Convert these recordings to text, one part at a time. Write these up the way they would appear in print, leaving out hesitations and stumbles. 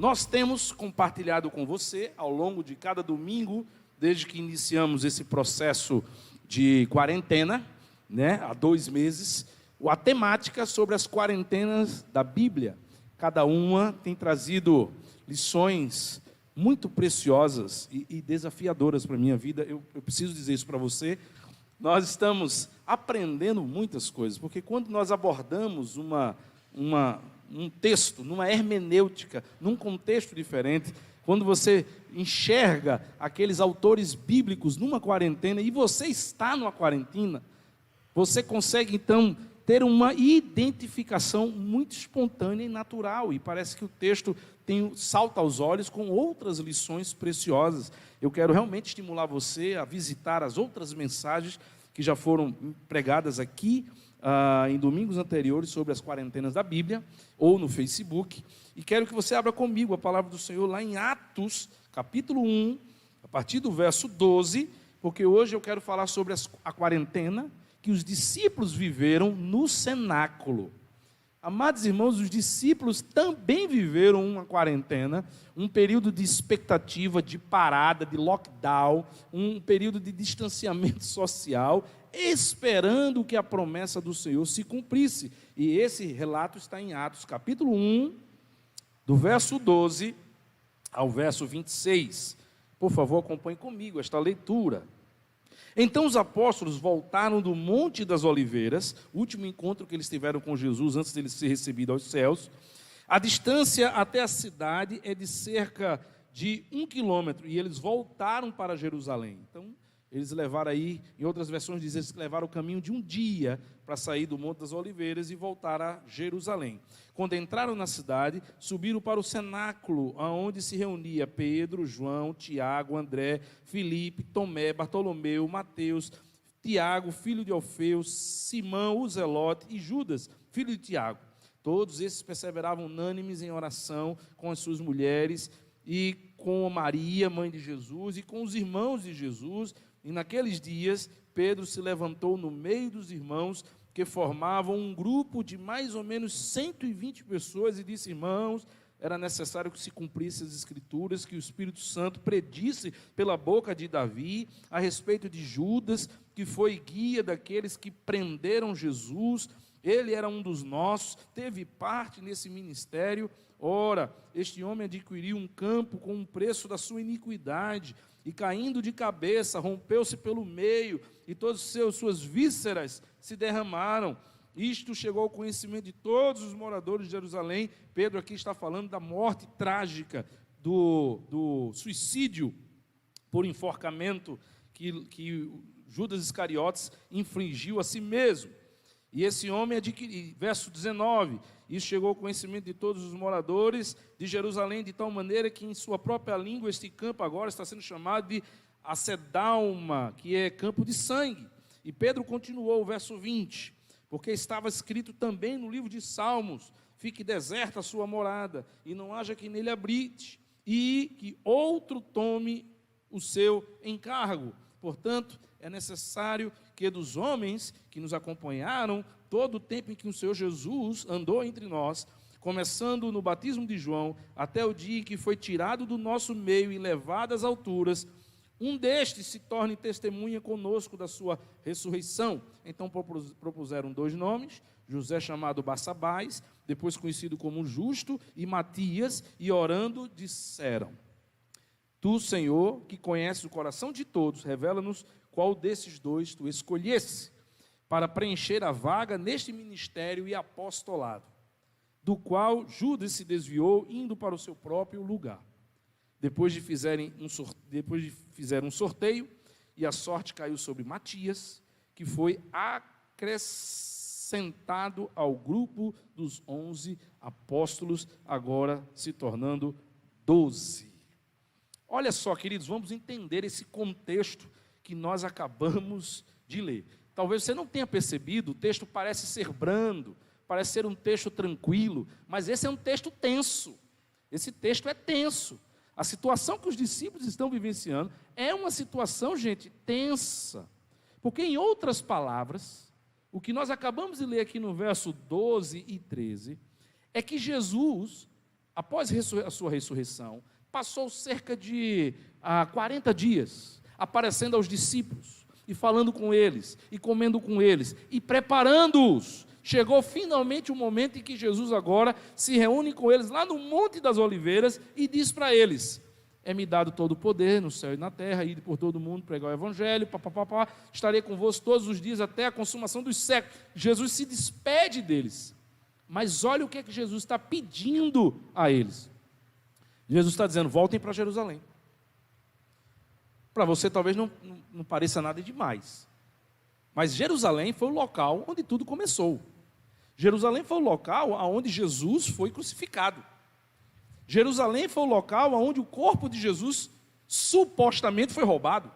Nós temos compartilhado com você, ao longo de cada domingo, desde que iniciamos esse processo de quarentena, há 2 meses, a temática sobre as quarentenas da Bíblia. Cada uma tem trazido lições muito preciosas e desafiadoras para a minha vida. Eu preciso dizer isso para você. Nós estamos aprendendo muitas coisas, porque quando nós abordamos um texto, numa hermenêutica, num contexto diferente, quando você enxerga aqueles autores bíblicos numa quarentena e você está numa quarentena, você consegue então ter uma identificação muito espontânea e natural, e parece que o texto salta aos olhos com outras lições preciosas. Eu quero realmente estimular você a visitar as outras mensagens que já foram pregadas aqui em domingos anteriores sobre as quarentenas da Bíblia, ou no Facebook, e quero que você abra comigo a palavra do Senhor lá em Atos, capítulo 1, a partir do verso 12, porque hoje eu quero falar sobre a quarentena que os discípulos viveram no cenáculo. Amados irmãos, os discípulos também viveram uma quarentena, um período de expectativa, de parada, de lockdown, um período de distanciamento social, esperando que a promessa do Senhor se cumprisse. E esse relato está em Atos, capítulo 1, do verso 12 ao verso 26. Por favor, acompanhe comigo esta leitura. Então os apóstolos voltaram do Monte das Oliveiras, o último encontro que eles tiveram com Jesus antes de ele ser recebido aos céus. A distância até a cidade é de cerca de 1 quilômetro, e eles voltaram para Jerusalém. Então, eles levaram aí, em outras versões dizem, eles levaram o caminho de um dia para sair do Monte das Oliveiras e voltar a Jerusalém. Quando entraram na cidade, subiram para o cenáculo, onde se reunia Pedro, João, Tiago, André, Filipe, Tomé, Bartolomeu, Mateus, Tiago, filho de Alfeu, Simão, o Zelote e Judas, filho de Tiago. Todos esses perseveravam unânimes em oração com as suas mulheres e com Maria, mãe de Jesus, e com os irmãos de Jesus. E naqueles dias, Pedro se levantou no meio dos irmãos, que formavam um grupo de mais ou menos 120 pessoas, e disse: irmãos, era necessário que se cumprissem as Escrituras, que o Espírito Santo predisse pela boca de Davi, a respeito de Judas, que foi guia daqueles que prenderam Jesus. Ele era um dos nossos, teve parte nesse ministério. Ora, este homem adquiriu um campo com o preço da sua iniquidade, e caindo de cabeça, rompeu-se pelo meio, e todas suas vísceras se derramaram. Isto chegou ao conhecimento de todos os moradores de Jerusalém. Pedro aqui está falando da morte trágica, do suicídio por enforcamento que Judas Iscariotes infligiu a si mesmo. E esse homem adquiriu, verso 19, isso chegou ao conhecimento de todos os moradores de Jerusalém, de tal maneira que em sua própria língua este campo agora está sendo chamado de Acedalma, que é campo de sangue. E Pedro continuou, o verso 20, porque estava escrito também no livro de Salmos: fique deserta a sua morada, e não haja que nele habite, e que outro tome o seu encargo. Portanto, é necessário que dos homens que nos acompanharam todo o tempo em que o Senhor Jesus andou entre nós, começando no batismo de João, até o dia em que foi tirado do nosso meio e levado às alturas, um destes se torne testemunha conosco da sua ressurreição. Então propuseram 2 nomes, José chamado Barsabás, depois conhecido como Justo, e Matias, e orando disseram: tu, Senhor, que conheces o coração de todos, revela-nos qual desses 2 tu escolhesse para preencher a vaga neste ministério e apostolado, do qual Judas se desviou, indo para o seu próprio lugar. Depois de fizeram um sorteio, e a sorte caiu sobre Matias, que foi acrescentado ao grupo dos 11 apóstolos, agora se tornando 12. Olha só, queridos, vamos entender esse contexto que nós acabamos de ler. Talvez você não tenha percebido, o texto parece ser brando, parece ser um texto tranquilo, mas esse é um texto tenso. Esse texto é tenso. A situação que os discípulos estão vivenciando é uma situação, gente, tensa. Porque, em outras palavras, o que nós acabamos de ler aqui no verso 12 e 13, é que Jesus após a sua ressurreição, passou cerca de 40 dias aparecendo aos discípulos e falando com eles, e comendo com eles, e preparando-os. Chegou finalmente o momento em que Jesus agora se reúne com eles lá no Monte das Oliveiras e diz para eles: é-me dado todo o poder no céu e na terra, ide por todo mundo, pregar o evangelho, estarei convosco todos os dias até a consumação dos séculos. Jesus se despede deles, mas olha o que é que Jesus está pedindo a eles. Jesus está dizendo: voltem para Jerusalém. Para você talvez não pareça nada demais, mas Jerusalém foi o local onde tudo começou. Jerusalém foi o local onde Jesus foi crucificado. Jerusalém foi o local onde o corpo de Jesus supostamente foi roubado.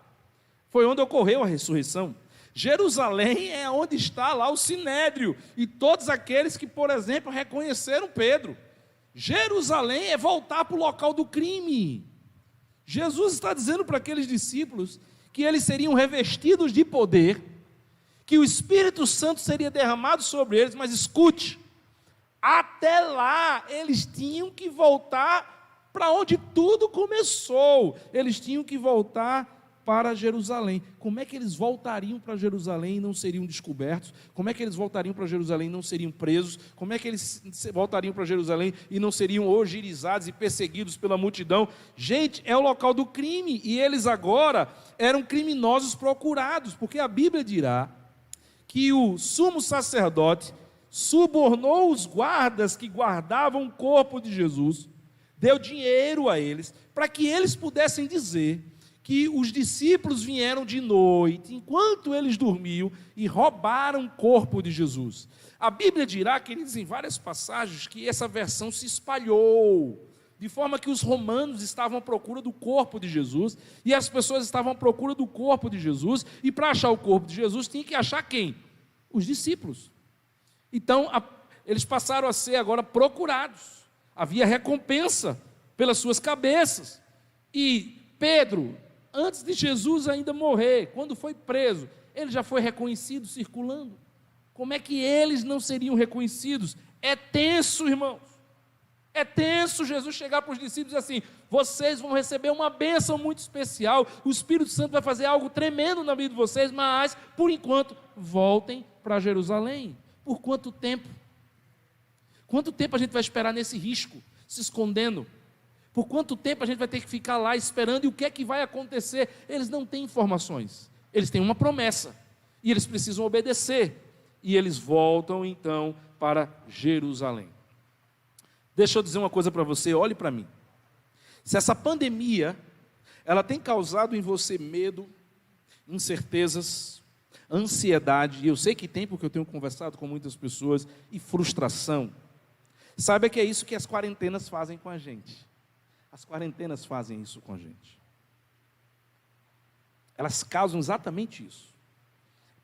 Foi onde ocorreu a ressurreição. Jerusalém é onde está lá o Sinédrio e todos aqueles que, por exemplo, reconheceram Pedro. Jerusalém é voltar para o local do crime. Jesus está dizendo para aqueles discípulos que eles seriam revestidos de poder, que o Espírito Santo seria derramado sobre eles, mas escute, até lá eles tinham que voltar para onde tudo começou, eles tinham que voltar para Jerusalém. Como é que eles voltariam para Jerusalém e não seriam descobertos? Como é que eles voltariam para Jerusalém e não seriam presos? Como é que eles voltariam para Jerusalém e não seriam hostilizzados e perseguidos pela multidão? Gente, é o local do crime, e eles agora eram criminosos procurados, porque a Bíblia dirá que o sumo sacerdote subornou os guardas que guardavam o corpo de Jesus, deu dinheiro a eles, para que eles pudessem dizer que os discípulos vieram de noite, enquanto eles dormiam, e roubaram o corpo de Jesus. A Bíblia dirá, queridos, em várias passagens, que essa versão se espalhou, de forma que os romanos estavam à procura do corpo de Jesus, e as pessoas estavam à procura do corpo de Jesus, e para achar o corpo de Jesus, tinha que achar quem? Os discípulos. Então, eles passaram a ser agora procurados, havia recompensa pelas suas cabeças, e Pedro, antes de Jesus ainda morrer, quando foi preso, ele já foi reconhecido circulando. Como é que eles não seriam reconhecidos? É tenso, irmãos. É tenso Jesus chegar para os discípulos e dizer assim: vocês vão receber uma bênção muito especial, o Espírito Santo vai fazer algo tremendo na vida de vocês, mas, por enquanto, voltem para Jerusalém. Por quanto tempo? Quanto tempo a gente vai esperar nesse risco, se escondendo? Por quanto tempo a gente vai ter que ficar lá esperando, e o que é que vai acontecer? Eles não têm informações, eles têm uma promessa, e eles precisam obedecer, e eles voltam então para Jerusalém. Deixa eu dizer uma coisa para você, olhe para mim. Se essa pandemia, ela tem causado em você medo, incertezas, ansiedade, e eu sei que tem, porque eu tenho conversado com muitas pessoas, e frustração, saiba que é isso que as quarentenas fazem com a gente. As quarentenas fazem isso com a gente. Elas causam exatamente isso,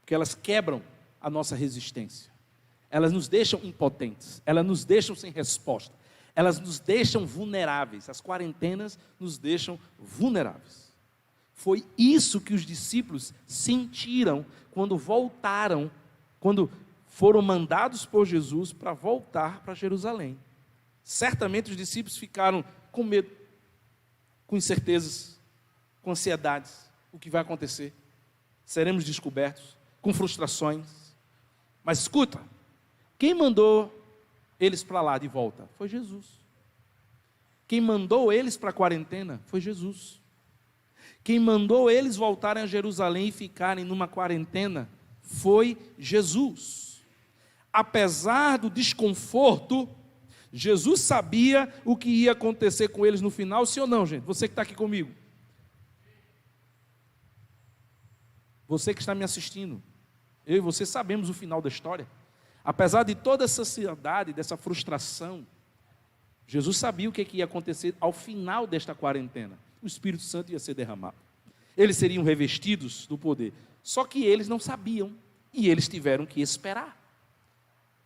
porque elas quebram a nossa resistência, elas nos deixam impotentes, elas nos deixam sem resposta, elas nos deixam vulneráveis. As quarentenas nos deixam vulneráveis. Foi isso que os discípulos sentiram quando voltaram, quando foram mandados por Jesus para voltar para Jerusalém. Certamente os discípulos ficaram com medo, com incertezas, com ansiedades. O que vai acontecer? Seremos descobertos, com frustrações. Mas escuta, quem mandou eles para lá de volta? Foi Jesus. Quem mandou eles para a quarentena? Foi Jesus. Quem mandou eles voltarem a Jerusalém e ficarem numa quarentena? Foi Jesus. Apesar do desconforto, Jesus sabia o que ia acontecer com eles no final, sim ou não, gente? Você que está aqui comigo. Você que está me assistindo. Eu e você sabemos o final da história. Apesar de toda essa ansiedade, dessa frustração, Jesus sabia o que ia acontecer ao final desta quarentena. O Espírito Santo ia ser derramado. Eles seriam revestidos do poder. Só que eles não sabiam. E eles tiveram que esperar.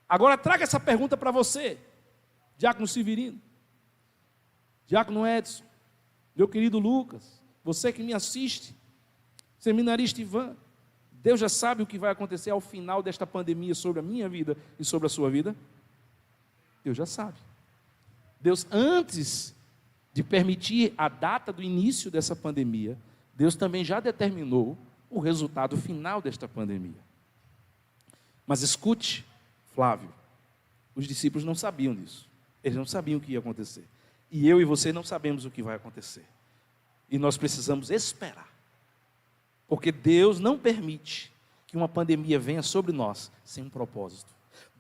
Agora traga essa pergunta para você, Diácono Severino, Diácono Edson, meu querido Lucas, você que me assiste, seminarista Ivan, Deus já sabe o que vai acontecer ao final desta pandemia sobre a minha vida e sobre a sua vida? Deus já sabe. Deus, antes de permitir a data do início dessa pandemia, Deus também já determinou o resultado final desta pandemia. Mas escute, Flávio, os discípulos não sabiam disso. Eles não sabiam o que ia acontecer. E eu e você não sabemos o que vai acontecer. E nós precisamos esperar. Porque Deus não permite que uma pandemia venha sobre nós sem um propósito.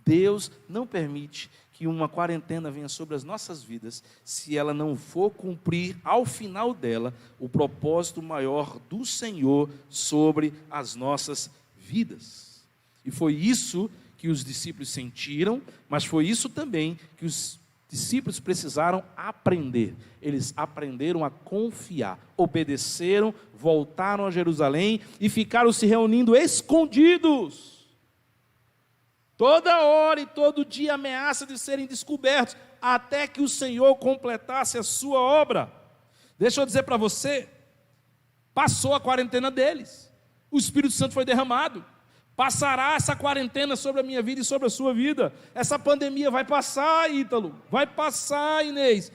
Deus não permite que uma quarentena venha sobre as nossas vidas se ela não for cumprir ao final dela o propósito maior do Senhor sobre as nossas vidas. E foi isso que os discípulos sentiram, mas foi isso também que os discípulos precisaram aprender. Eles aprenderam a confiar, obedeceram, voltaram a Jerusalém e ficaram se reunindo escondidos. Toda hora e todo dia ameaça de serem descobertos, até que o Senhor completasse a sua obra. Deixa eu dizer para você, passou a quarentena deles, o Espírito Santo foi derramado. Passará essa quarentena sobre a minha vida e sobre a sua vida. Essa pandemia vai passar, Ítalo, vai passar, Inês.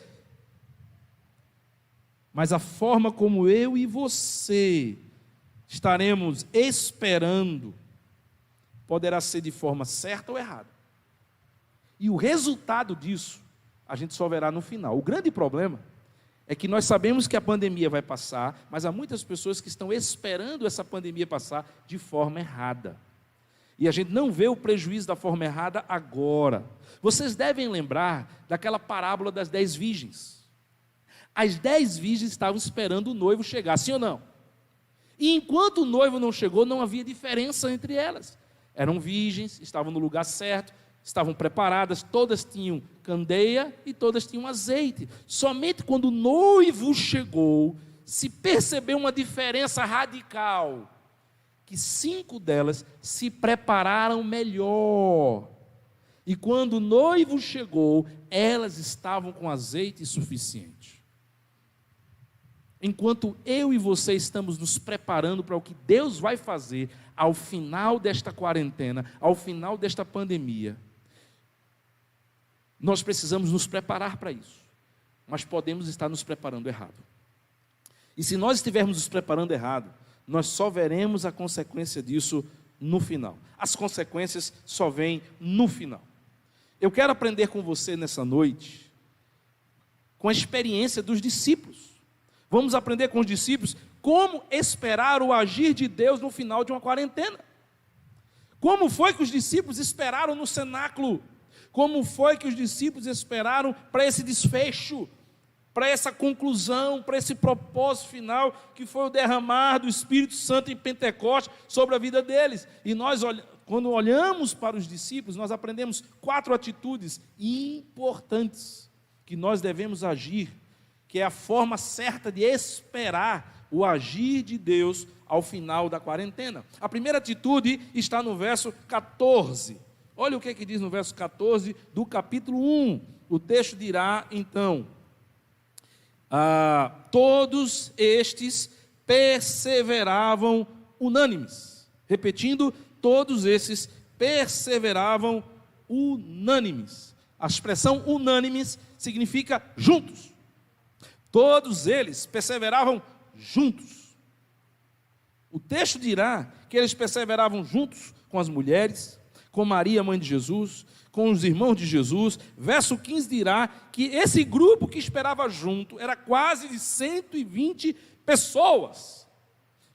Mas a forma como eu e você estaremos esperando poderá ser de forma certa ou errada. E o resultado disso a gente só verá no final. O grande problema é que nós sabemos que a pandemia vai passar, mas há muitas pessoas que estão esperando essa pandemia passar de forma errada. E a gente não vê o prejuízo da forma errada agora. Vocês devem lembrar daquela parábola das 10 virgens. As 10 virgens estavam esperando o noivo chegar, sim ou não? E enquanto o noivo não chegou, não havia diferença entre elas. Eram virgens, estavam no lugar certo, estavam preparadas, todas tinham candeia e todas tinham azeite. Somente quando o noivo chegou, se percebeu uma diferença radical, que 5 delas se prepararam melhor. E quando o noivo chegou, elas estavam com azeite suficiente. Enquanto eu e você estamos nos preparando para o que Deus vai fazer ao final desta quarentena, ao final desta pandemia, nós precisamos nos preparar para isso. Mas podemos estar nos preparando errado. E se nós estivermos nos preparando errado, nós só veremos a consequência disso no final. As consequências só vêm no final. Eu quero aprender com você nessa noite, com a experiência dos discípulos. Vamos aprender com os discípulos como esperar o agir de Deus no final de uma quarentena. Como foi que os discípulos esperaram no cenáculo? Como foi que os discípulos esperaram para esse desfecho? Para essa conclusão, para esse propósito final, que foi o derramar do Espírito Santo em Pentecostes sobre a vida deles. E nós, quando olhamos para os discípulos, nós aprendemos 4 atitudes importantes que nós devemos agir, que é a forma certa de esperar o agir de Deus ao final da quarentena. A primeira atitude está no verso 14. Olha o que diz no verso 14 do capítulo 1. O texto dirá, então: todos estes perseveravam unânimes. Repetindo, todos esses perseveravam unânimes. A expressão unânimes significa juntos. Todos eles perseveravam juntos. O texto dirá que eles perseveravam juntos com as mulheres, com Maria, mãe de Jesus, com os irmãos de Jesus. Verso 15 dirá que esse grupo que esperava junto era quase de 120 pessoas.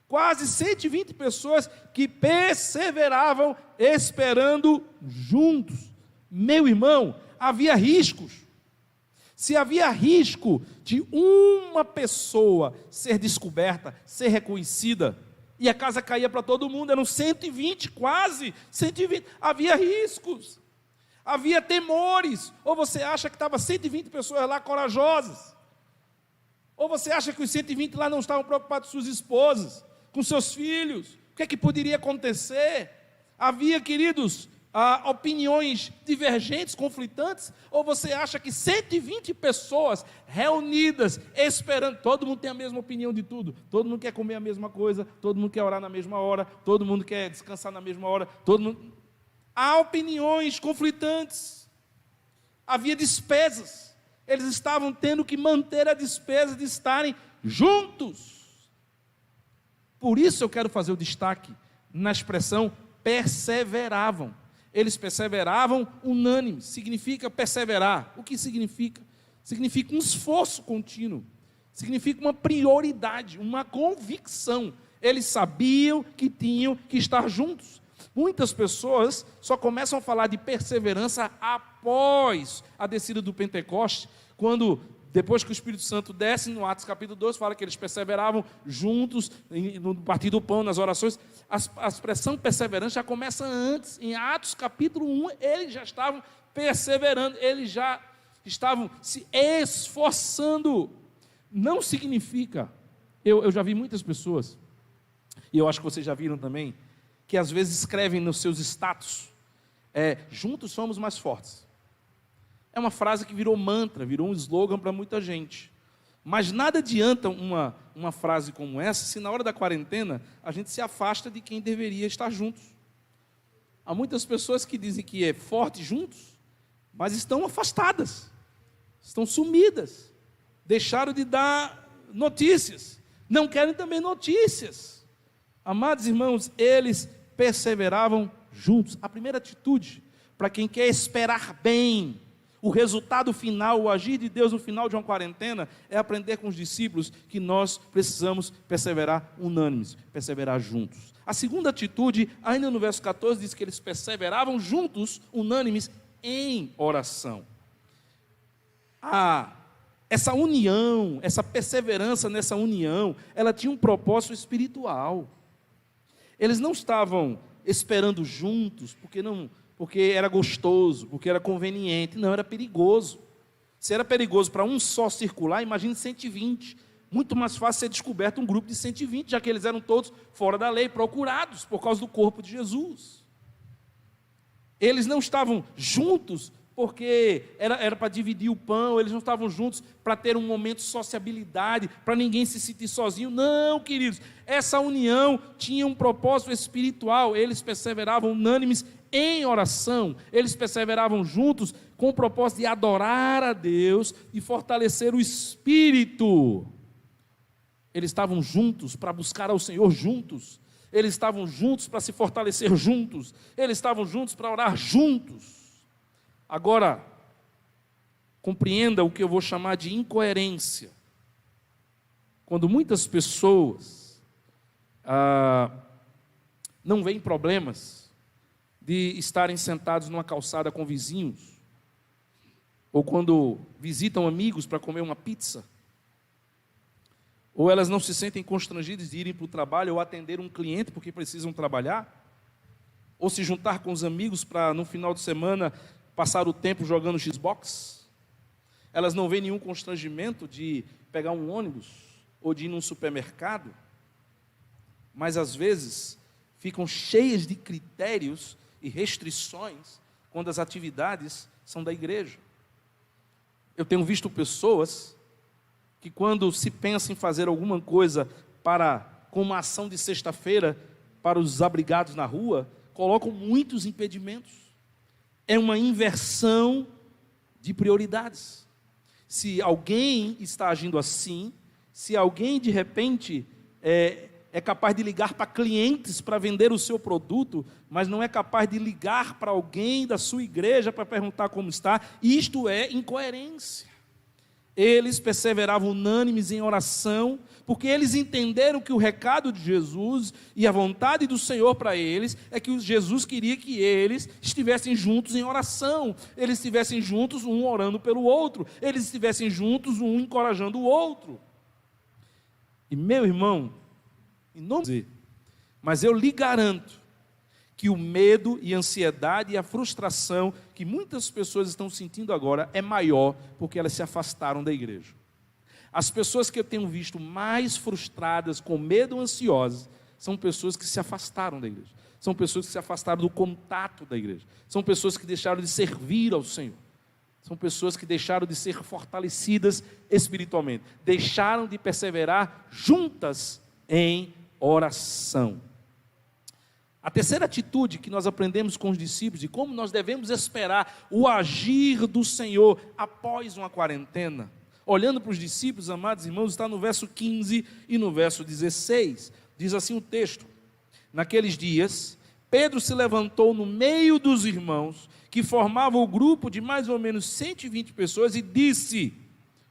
Quase 120 pessoas que perseveravam esperando juntos. Meu irmão, havia riscos. Se havia risco de uma pessoa ser descoberta, ser reconhecida, e a casa caía para todo mundo, eram 120, quase 120, havia riscos, havia temores. Ou você acha que estava 120 pessoas lá corajosas? Ou você acha que os 120 lá não estavam preocupados com suas esposas, com seus filhos? O que é que poderia acontecer? Havia, queridos, opiniões divergentes, conflitantes? Ou você acha que 120 pessoas reunidas, esperando, todo mundo tem a mesma opinião de tudo, todo mundo quer comer a mesma coisa, todo mundo quer orar na mesma hora, todo mundo quer descansar na mesma hora, todo mundo... Há opiniões conflitantes, havia despesas, Eles estavam tendo que manter a despesa de estarem juntos. Por isso eu quero fazer o destaque na expressão perseveravam. Eles perseveravam unânimes. Significa perseverar. O que significa? Significa um esforço contínuo. Significa uma prioridade, uma convicção. Eles sabiam que tinham que estar juntos. Muitas pessoas só começam a falar de perseverança após a descida do Pentecoste, quando, depois que o Espírito Santo desce, no Atos capítulo 2, fala que eles perseveravam juntos, no partir do pão, nas orações. A expressão perseverança já começa antes. Em Atos capítulo 1, eles já estavam perseverando, eles já estavam se esforçando. Não significa, eu já vi muitas pessoas, e eu acho que vocês já viram também, que às vezes escrevem nos seus status, juntos somos mais fortes. É uma frase que virou mantra, virou um slogan para muita gente. Mas nada adianta uma frase como essa, se na hora da quarentena a gente se afasta de quem deveria estar juntos. Há muitas pessoas que dizem que é forte juntos, mas estão afastadas, estão sumidas, deixaram de dar notícias, não querem também notícias. Amados irmãos, eles perseveravam juntos. A primeira atitude, para quem quer esperar bem o resultado final, o agir de Deus no final de uma quarentena, é aprender com os discípulos que nós precisamos perseverar unânimes, perseverar juntos. A segunda atitude, ainda no verso 14, diz que eles perseveravam juntos, unânimes, em oração. Essa união, essa perseverança nessa união, ela tinha um propósito espiritual. Eles não estavam esperando juntos, porque era gostoso, porque era conveniente. Não, era perigoso. Se era perigoso para um só circular, imagine 120. Muito mais fácil ser descoberto um grupo de 120, já que eles eram todos fora da lei, procurados por causa do corpo de Jesus. Eles não estavam juntos porque era para dividir o pão, eles não estavam juntos para ter um momento de sociabilidade, para ninguém se sentir sozinho. Não, queridos, essa união tinha um propósito espiritual. Eles perseveravam unânimes em oração, eles perseveravam juntos com o propósito de adorar a Deus e fortalecer o espírito. Eles estavam juntos para buscar ao Senhor juntos, eles estavam juntos para se fortalecer juntos, eles estavam juntos para orar juntos. Agora, compreenda o que eu vou chamar de incoerência. Quando muitas pessoas não veem problemas de estarem sentados numa calçada com vizinhos, ou quando visitam amigos para comer uma pizza, ou elas não se sentem constrangidas de irem para o trabalho ou atender um cliente porque precisam trabalhar, ou se juntar com os amigos para no final de semana passar o tempo jogando Xbox, elas não veem nenhum constrangimento de pegar um ônibus ou de ir num supermercado, mas às vezes ficam cheias de critérios e restrições quando as atividades são da igreja. Eu tenho visto pessoas que quando se pensa em fazer alguma coisa com uma ação de sexta-feira para os desabrigados na rua, colocam muitos impedimentos. É uma inversão de prioridades. Se alguém está agindo assim, se alguém de repente é capaz de ligar para clientes para vender o seu produto, mas não é capaz de ligar para alguém da sua igreja para perguntar como está, isto é incoerência. Eles perseveravam unânimes em oração, porque eles entenderam que o recado de Jesus e a vontade do Senhor para eles é que Jesus queria que eles estivessem juntos em oração, eles estivessem juntos, um orando pelo outro, eles estivessem juntos, um encorajando o outro. E meu irmão, mas eu lhe garanto que o medo e a ansiedade e a frustração que muitas pessoas estão sentindo agora é maior porque elas se afastaram da igreja. As pessoas que eu tenho visto mais frustradas, com medo ou ansiosas, são pessoas que se afastaram da igreja. São pessoas que se afastaram do contato da igreja. São pessoas que deixaram de servir ao Senhor. São pessoas que deixaram de ser fortalecidas espiritualmente. Deixaram de perseverar juntas em oração. A terceira atitude que nós aprendemos com os discípulos de como nós devemos esperar o agir do Senhor após uma quarentena, olhando para os discípulos, amados irmãos, está no verso 15 e no verso 16. Diz assim o texto: naqueles dias, Pedro se levantou no meio dos irmãos, que formavam o grupo de mais ou menos 120 pessoas, e disse,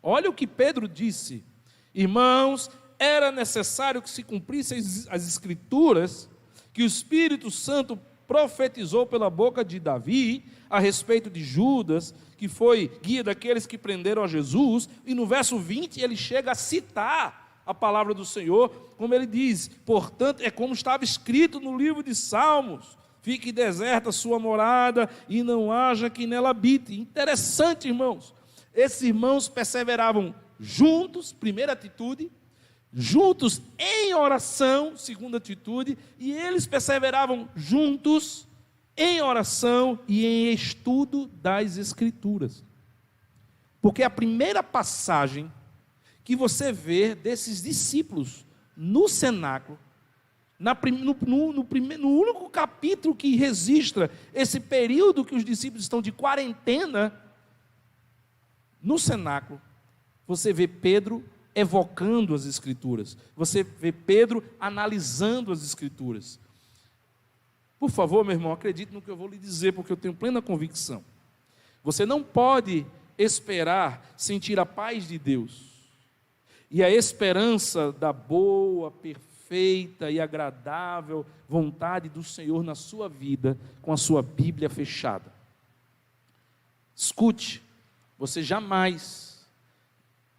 olha o que Pedro disse: irmãos, era necessário que se cumprissem as Escrituras, que o Espírito Santo profetizou pela boca de Davi, a respeito de Judas, que foi guia daqueles que prenderam a Jesus, e no verso 20 ele chega a citar a palavra do Senhor, como ele diz, portanto, é como estava escrito no livro de Salmos, fique deserta a sua morada, e não haja quem nela habite. Interessante, irmãos, esses irmãos perseveravam juntos, primeira atitude, juntos em oração, segunda atitude, e eles perseveravam juntos em oração e em estudo das Escrituras. Porque a primeira passagem que você vê desses discípulos no cenáculo, no único capítulo que registra esse período que os discípulos estão de quarentena, no cenáculo, você vê Pedro evocando as Escrituras, você vê Pedro analisando as Escrituras. Por favor, meu irmão, acredite no que eu vou lhe dizer, porque eu tenho plena convicção. Você não pode esperar sentir a paz de Deus e a esperança da boa, perfeita e agradável vontade do Senhor na sua vida com a sua Bíblia fechada. Escute, você jamais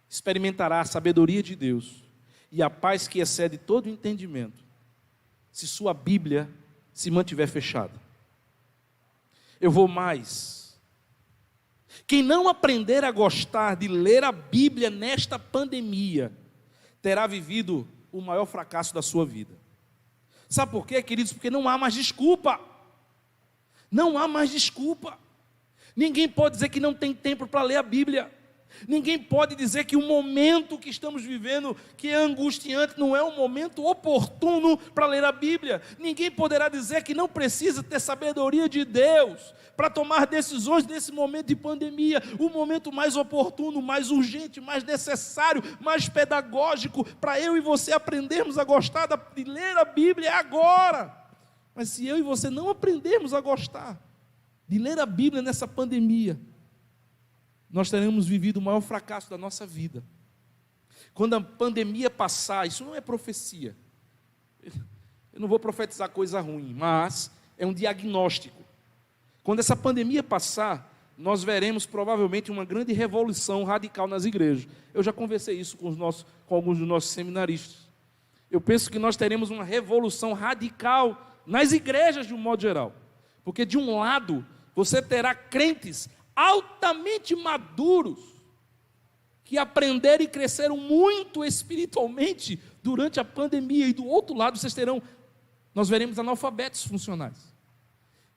experimentará a sabedoria de Deus e a paz que excede todo o entendimento, se sua Bíblia se mantiver fechada. Eu vou mais. Quem não aprender a gostar de ler a Bíblia nesta pandemia, terá vivido o maior fracasso da sua vida. Sabe por quê, queridos? Porque não há mais desculpa. Não há mais desculpa. Ninguém pode dizer que não tem tempo para ler a Bíblia. Ninguém pode dizer que o momento que estamos vivendo, que é angustiante, não é um momento oportuno para ler a Bíblia. Ninguém poderá dizer que não precisa ter sabedoria de Deus para tomar decisões nesse momento de pandemia. O momento mais oportuno, mais urgente, mais necessário, mais pedagógico para eu e você aprendermos a gostar de ler a Bíblia é agora. Mas se eu e você não aprendermos a gostar de ler a Bíblia nessa pandemia, nós teremos vivido o maior fracasso da nossa vida. Quando a pandemia passar, isso não é profecia. Eu não vou profetizar coisa ruim, mas é um diagnóstico. Quando essa pandemia passar, nós veremos provavelmente uma grande revolução radical nas igrejas. Eu já conversei isso com alguns dos nossos seminaristas. Eu penso que nós teremos uma revolução radical nas igrejas de um modo geral. Porque de um lado, você terá crentes altamente maduros, que aprenderam e cresceram muito espiritualmente durante a pandemia, e do outro lado nós veremos analfabetos funcionais,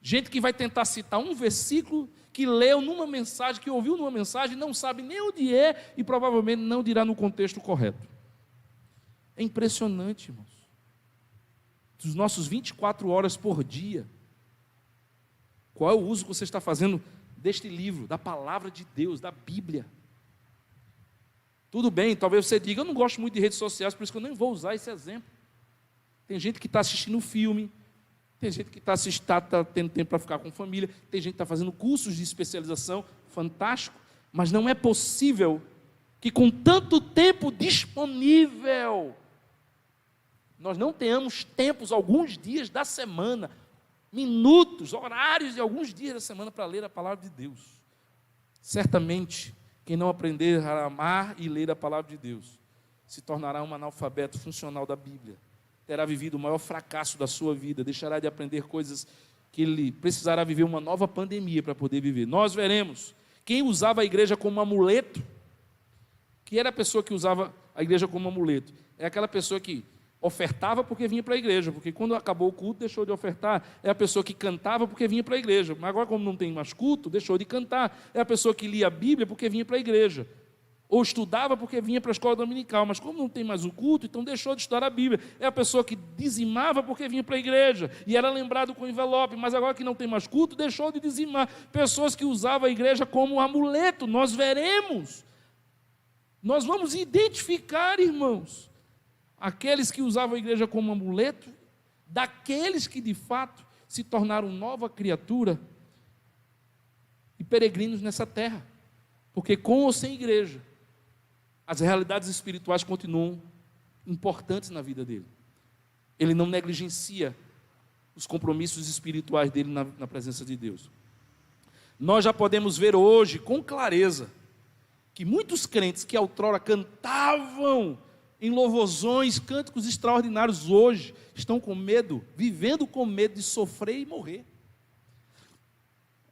gente que vai tentar citar um versículo que leu numa mensagem, que ouviu numa mensagem, não sabe nem onde é, e provavelmente não dirá no contexto correto. É impressionante, irmãos, dos nossos 24 horas por dia, qual é o uso que você está fazendo deste livro, da palavra de Deus, da Bíblia? Tudo bem, talvez você diga, eu não gosto muito de redes sociais, por isso que eu nem vou usar esse exemplo. Tem gente que está assistindo filme, tem gente que está tendo tempo para ficar com família, tem gente que está fazendo cursos de especialização, fantástico, mas não é possível que com tanto tempo disponível, nós não tenhamos tempos, alguns dias da semana, minutos, horários de alguns dias da semana para ler a palavra de Deus. Certamente, quem não aprender a amar e ler a palavra de Deus, se tornará um analfabeto funcional da Bíblia, terá vivido o maior fracasso da sua vida, deixará de aprender coisas que ele precisará viver uma nova pandemia para poder viver. Nós veremos quem usava a igreja como amuleto, que era a pessoa que usava a igreja como amuleto, é aquela pessoa que ofertava porque vinha para a igreja, porque quando acabou o culto deixou de ofertar. É a pessoa que cantava porque vinha para a igreja, mas agora como não tem mais culto, deixou de cantar. É a pessoa que lia a Bíblia porque vinha para a igreja. Ou estudava porque vinha para a escola dominical, mas como não tem mais o culto, então deixou de estudar a Bíblia. É a pessoa que dizimava porque vinha para a igreja, e era lembrado com envelope, mas agora que não tem mais culto, deixou de dizimar. Pessoas que usavam a igreja como amuleto, nós veremos. Nós vamos identificar, irmãos, aqueles que usavam a igreja como amuleto, daqueles que de fato se tornaram nova criatura e peregrinos nessa terra. Porque com ou sem igreja, as realidades espirituais continuam importantes na vida dele. Ele não negligencia os compromissos espirituais dele na presença de Deus. Nós já podemos ver hoje com clareza que muitos crentes que outrora cantavam em louvorzões, cânticos extraordinários, hoje estão com medo, vivendo com medo de sofrer e morrer.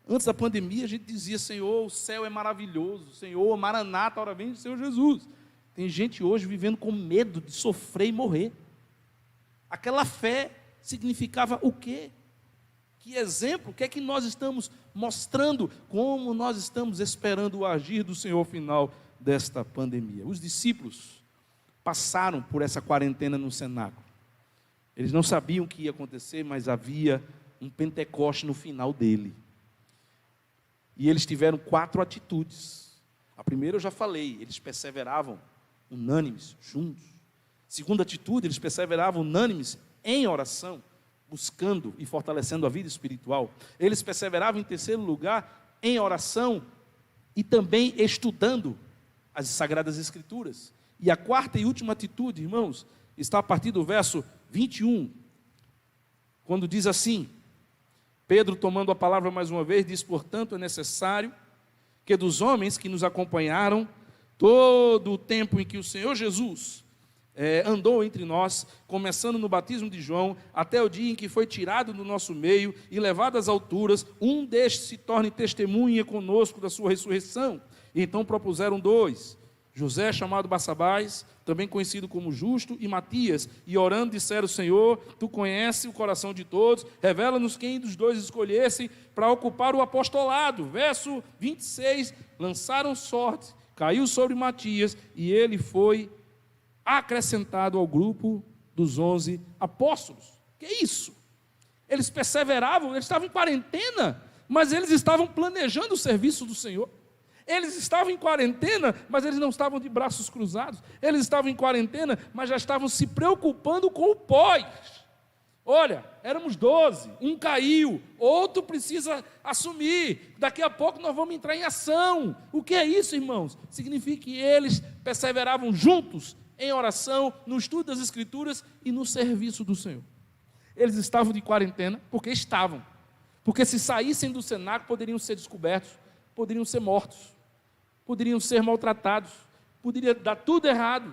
Antes da pandemia, a gente dizia: Senhor, o céu é maravilhoso, Senhor, Maranata, a hora vem do Senhor Jesus. Tem gente hoje vivendo com medo de sofrer e morrer. Aquela fé significava o quê? Que exemplo? O que é que nós estamos mostrando? Como nós estamos esperando o agir do Senhor ao final desta pandemia? Os discípulos passaram por essa quarentena no cenáculo. Eles não sabiam o que ia acontecer, mas havia um Pentecoste no final dele. E eles tiveram 4 atitudes. A primeira eu já falei, eles perseveravam unânimes, juntos. Segunda atitude, eles perseveravam unânimes em oração, buscando e fortalecendo a vida espiritual. Eles perseveravam, em terceiro lugar, em oração e também estudando as Sagradas Escrituras. E a quarta e última atitude, irmãos, está a partir do verso 21, quando diz assim: Pedro, tomando a palavra mais uma vez, diz: portanto, é necessário que dos homens que nos acompanharam todo o tempo em que o Senhor Jesus andou entre nós, começando no batismo de João, até o dia em que foi tirado do nosso meio e levado às alturas, um destes se torne testemunha conosco da sua ressurreição. E então propuseram 2, José, chamado Barsabás, também conhecido como Justo, e Matias, e orando disseram: Senhor, tu conheces o coração de todos, revela-nos quem dos 2 escolhesse para ocupar o apostolado. Verso 26, lançaram sorte, caiu sobre Matias, e ele foi acrescentado ao grupo dos 11 apóstolos. Que é isso? Eles perseveravam, eles estavam em quarentena, mas eles estavam planejando o serviço do Senhor. Eles estavam em quarentena, mas eles não estavam de braços cruzados. Eles estavam em quarentena, mas já estavam se preocupando com o pós. Olha, éramos 12, um caiu, outro precisa assumir. Daqui a pouco nós vamos entrar em ação. O que é isso, irmãos? Significa que eles perseveravam juntos em oração, no estudo das Escrituras e no serviço do Senhor. Eles estavam de quarentena porque se saíssem do cenáculo poderiam ser descobertos, poderiam ser mortos, poderiam ser maltratados, poderia dar tudo errado.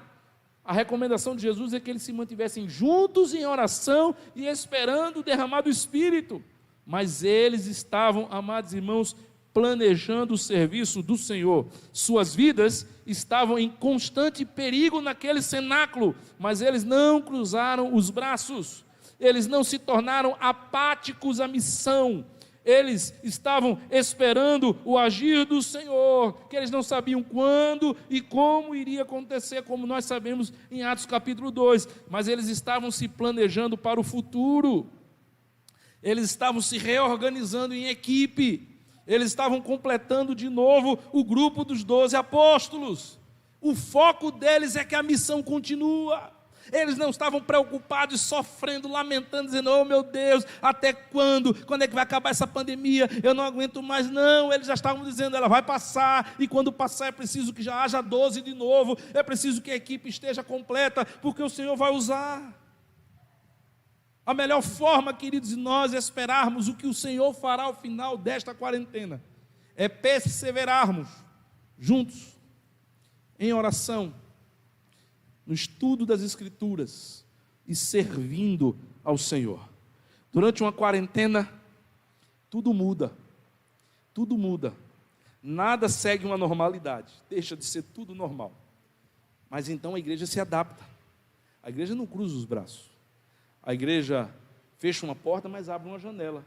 A recomendação de Jesus é que eles se mantivessem juntos em oração e esperando o derramar do Espírito. Mas eles estavam, amados irmãos, planejando o serviço do Senhor. Suas vidas estavam em constante perigo naquele cenáculo, mas eles não cruzaram os braços, eles não se tornaram apáticos à missão. Eles estavam esperando o agir do Senhor, que eles não sabiam quando e como iria acontecer, como nós sabemos em Atos capítulo 2, mas eles estavam se planejando para o futuro, eles estavam se reorganizando em equipe, eles estavam completando de novo o grupo dos 12 apóstolos. O foco deles é que a missão continua. Eles não estavam preocupados, sofrendo, lamentando, dizendo: oh meu Deus, até quando? Quando é que vai acabar essa pandemia? Eu não aguento mais. Não, eles já estavam dizendo: ela vai passar, e quando passar é preciso que já haja 12 de novo, é preciso que a equipe esteja completa, porque o Senhor vai usar. A melhor forma, queridos, de nós esperarmos o que o Senhor fará ao final desta quarentena, é perseverarmos juntos, em oração, no estudo das Escrituras e servindo ao Senhor. Durante uma quarentena, tudo muda, nada segue uma normalidade, deixa de ser tudo normal, mas então a igreja se adapta, a igreja não cruza os braços, a igreja fecha uma porta, mas abre uma janela,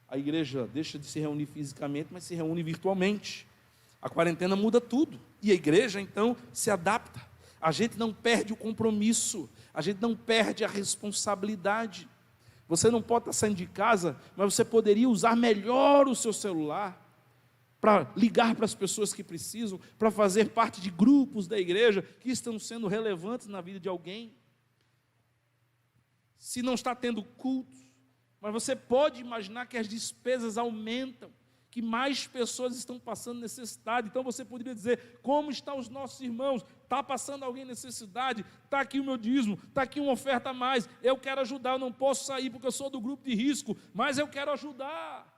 a igreja deixa de se reunir fisicamente, mas se reúne virtualmente. A quarentena muda tudo. E a igreja, então, se adapta. A gente não perde o compromisso, a gente não perde a responsabilidade. Você não pode estar saindo de casa, mas você poderia usar melhor o seu celular para ligar para as pessoas que precisam, para fazer parte de grupos da igreja que estão sendo relevantes na vida de alguém. Se não está tendo cultos, mas você pode imaginar que as despesas aumentam, que mais pessoas estão passando necessidade. Então você poderia dizer: como estão os nossos irmãos? Está passando alguém necessidade? Está aqui o meu dízimo, está aqui uma oferta a mais, eu quero ajudar, eu não posso sair porque eu sou do grupo de risco, mas eu quero ajudar.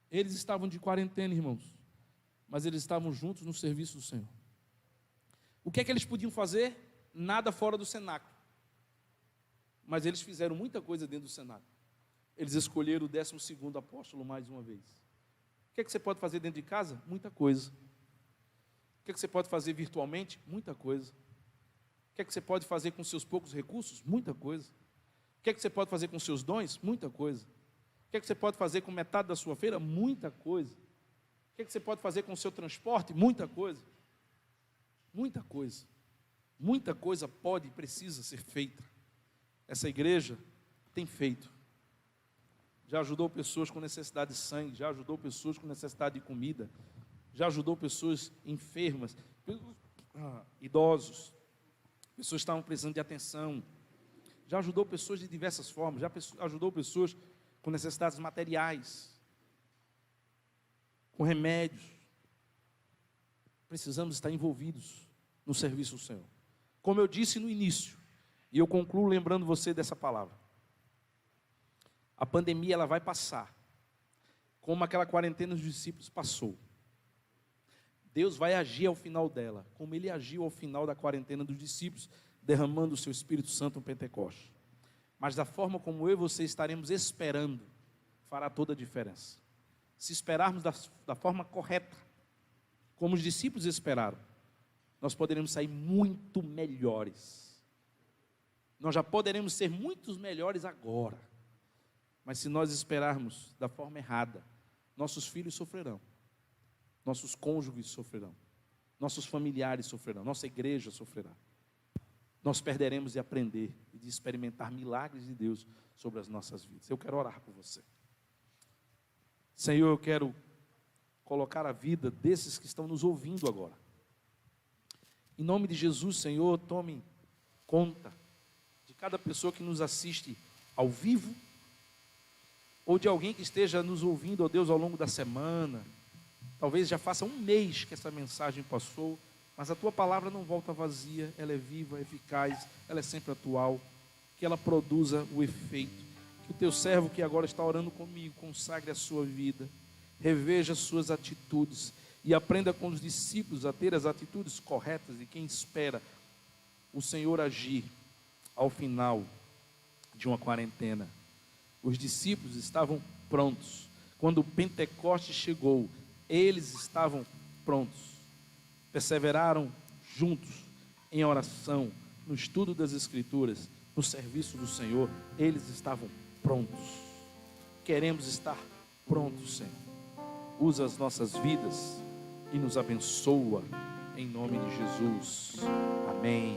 Eles estavam de quarentena, irmãos, mas eles estavam juntos no serviço do Senhor. O que é que eles podiam fazer? Nada fora do cenáculo. Mas eles fizeram muita coisa dentro do cenáculo. Eles escolheram o 12º apóstolo mais uma vez. O que é que você pode fazer dentro de casa? Muita coisa. O que é que você pode fazer virtualmente? Muita coisa. O que é que você pode fazer com seus poucos recursos? Muita coisa. O que é que você pode fazer com seus dons? Muita coisa. O que é que você pode fazer com metade da sua feira? Muita coisa. O que é que você pode fazer com o seu transporte? Muita coisa. Muita coisa. Muita coisa pode e precisa ser feita. Essa igreja tem feito. Já ajudou pessoas com necessidade de sangue, já ajudou pessoas com necessidade de comida, já ajudou pessoas enfermas, idosos, pessoas que estavam precisando de atenção, já ajudou pessoas de diversas formas, já ajudou pessoas com necessidades materiais, com remédios. Precisamos estar envolvidos no serviço do Senhor. Como eu disse no início, e eu concluo lembrando você dessa palavra. A pandemia ela vai passar, como aquela quarentena dos discípulos passou. Deus vai agir ao final dela, como Ele agiu ao final da quarentena dos discípulos, derramando o seu Espírito Santo no Pentecostes. Mas da forma como eu e você estaremos esperando, fará toda a diferença. Se esperarmos da forma correta, como os discípulos esperaram, nós poderemos sair muito melhores. Nós já poderemos ser muito melhores agora. Mas se nós esperarmos da forma errada, nossos filhos sofrerão, nossos cônjuges sofrerão, nossos familiares sofrerão, nossa igreja sofrerá. Nós perderemos de aprender e de experimentar milagres de Deus sobre as nossas vidas. Eu quero orar por você. Senhor, eu quero colocar a vida desses que estão nos ouvindo agora. Em nome de Jesus, Senhor, tome conta de cada pessoa que nos assiste ao vivo, ou de alguém que esteja nos ouvindo, ó Deus, ao longo da semana. Talvez já faça um mês que essa mensagem passou, mas a Tua palavra não volta vazia, ela é viva, eficaz, ela é sempre atual, que ela produza o efeito. Que o Teu servo que agora está orando comigo, consagre a sua vida, reveja as suas atitudes e aprenda com os discípulos a ter as atitudes corretas de quem espera o Senhor agir ao final de uma quarentena. Os discípulos estavam prontos. Quando o Pentecostes chegou, eles estavam prontos. Perseveraram juntos em oração, no estudo das Escrituras, no serviço do Senhor. Eles estavam prontos. Queremos estar prontos, Senhor. Usa as nossas vidas e nos abençoa, em nome de Jesus. Amém.